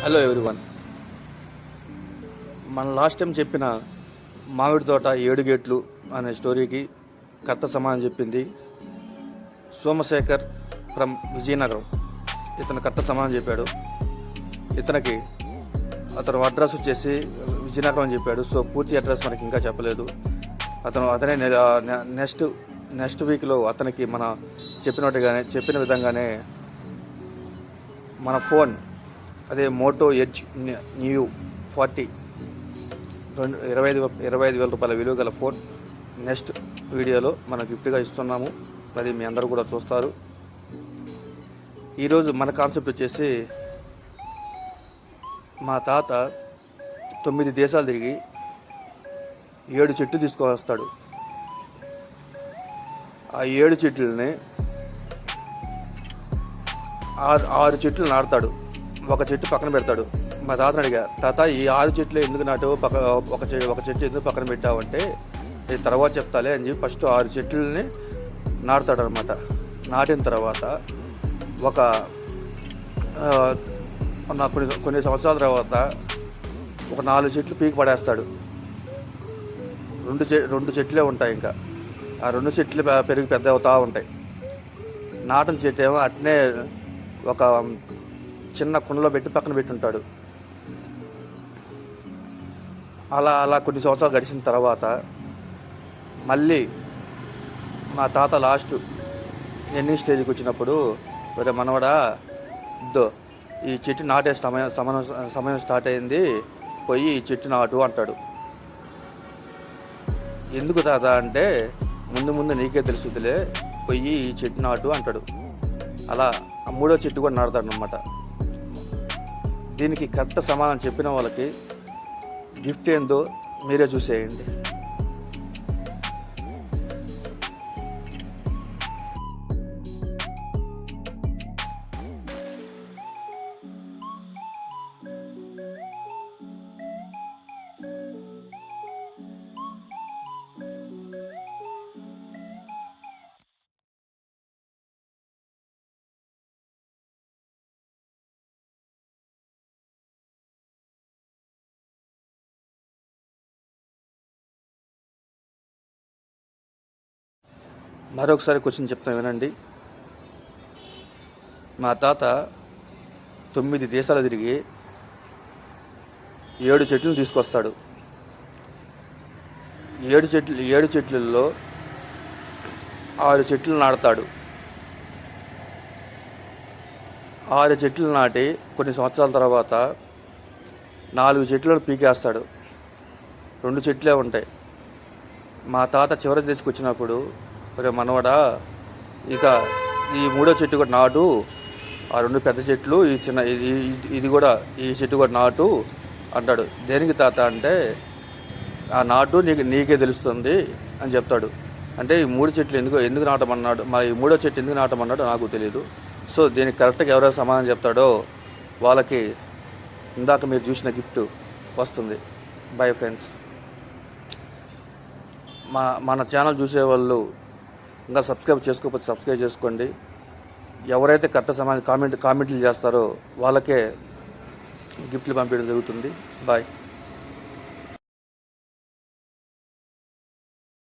Hello everyone. మన last time చెప్పిన మామిడి తోట 7 గేట్లు అనే స్టోరీకి కరెక్ట్ సమాధానం చెప్పింది సోమశేఖర్ ఫ్రమ్ విజయనగరం. ఇతను కరెక్ట్ సమాధానం చెప్పాడు. ఇతనికి అతను అడ్రస్ వచ్చేసి విజయనగరం అని చెప్పాడు. సో పూర్తి అడ్రస్ మనకి ఇంకా చెప్పలేదు. అతనే నెక్స్ట్ వీక్లో అతనికి మన చెప్పిన విధంగానే మన ఫోన్, అదే మోటో ఎడ్జ్ న్యూ 40 25,000 రూపాయల విలువ గల ఫోన్ నెక్స్ట్ వీడియోలో మనం గిఫ్ట్గా ఇస్తున్నాము. అది మీ అందరూ కూడా చూస్తారు. ఈరోజు మన కాన్సెప్ట్ వచ్చేసి మా తాత 9 దేశాలు తిరిగి 7 చెట్లు తీసుకొస్తాడు. ఆ 7 చెట్లని 6 చెట్లు నాటుతాడు. ఒక చెట్టు పక్కన పెడతాడు. మా తాతని అడిగా, తాత ఈ 6 చెట్లు ఎందుకు నాటావు, ఒక చెట్టు ఎందుకు పక్కన పెట్టావు అంటే, ఇది తర్వాత చెప్తాలే అని చెప్పి ఫస్ట్ 6 చెట్లని నాటుతాడు అనమాట. నాటిన తర్వాత కొన్ని సంవత్సరాల తర్వాత ఒక 4 చెట్లు పీకి పడేస్తాడు. 2 చెట్లే ఉంటాయి. ఇంకా ఆ 2 చెట్లు పెరిగి పెద్ద అవుతూ ఉంటాయి. నాటిన చెట్టు ఏమో అట్నే ఒక చిన్న కుండలో పెట్టి పక్కన పెట్టి ఉంటాడు. అలా కొన్ని సంవత్సరాలు గడిచిన తర్వాత మళ్ళీ మా తాత లాస్ట్ ఎండింగ్ స్టేజ్కి వచ్చినప్పుడు, వేరే మనవడా ఈ చెట్టు నాటే సమయం స్టార్ట్ అయింది, పోయి ఈ చెట్టు నాటు అంటాడు. ఎందుకు తాత అంటే, ముందు నీకే తెలుసుదిలే, పోయి ఈ చెట్టు నాటు అంటాడు. అలా ఆ 3వ చెట్టు కూడా నాటుతాడు అన్నమాట. దీనికి కరెక్ట్ సమాధానం చెప్పిన వాళ్ళకి గిఫ్ట్ ఏందో మీరే చూసేయండి. మరొకసారి క్వశ్చన్ చెప్తాను వినండి. మా తాత 9 దేశాలు తిరిగి 7 చెట్లను తీసుకొస్తాడు. 7 చెట్లలో 6 చెట్లు నాటుతాడు. 6 చెట్లు నాటి కొన్ని సంవత్సరాల తర్వాత 4 చెట్లను పీకేస్తాడు. 2 చెట్లే ఉంటాయి. మా తాత చివరి తీసుకొచ్చినప్పుడు, మనవడా ఇక ఈ 3వ చెట్టు కూడా నాటు, ఆ 2 పెద్ద చెట్లు, ఈ చిన్న ఇది కూడా, ఈ చెట్టు కూడా నాటు అంటాడు. దేనికి తాత అంటే, ఆ నాటు నీకే తెలుస్తుంది అని చెప్తాడు. అంటే ఈ 3 చెట్లు ఎందుకు నాటమన్నాడు, ఈ 3వ చెట్టు ఎందుకు నాటమన్నాడో నాకు తెలియదు. సో దీనికి కరెక్ట్గా ఎవరైనా సమాధానం చెప్తాడో వాళ్ళకి ఇందాక మీరు చూసిన గిఫ్ట్ వస్తుంది. Bye friends. మన ఛానల్ చూసేవాళ్ళు ఇంకా సబ్స్క్రైబ్ చేసుకోకపోతే సబ్స్క్రైబ్ చేసుకోండి. ఎవరైతే కరెక్ట్ సమాధానం కామెంట్లు చేస్తారో వాళ్ళకే గిఫ్ట్లు పంపించడం జరుగుతుంది. బాయ్.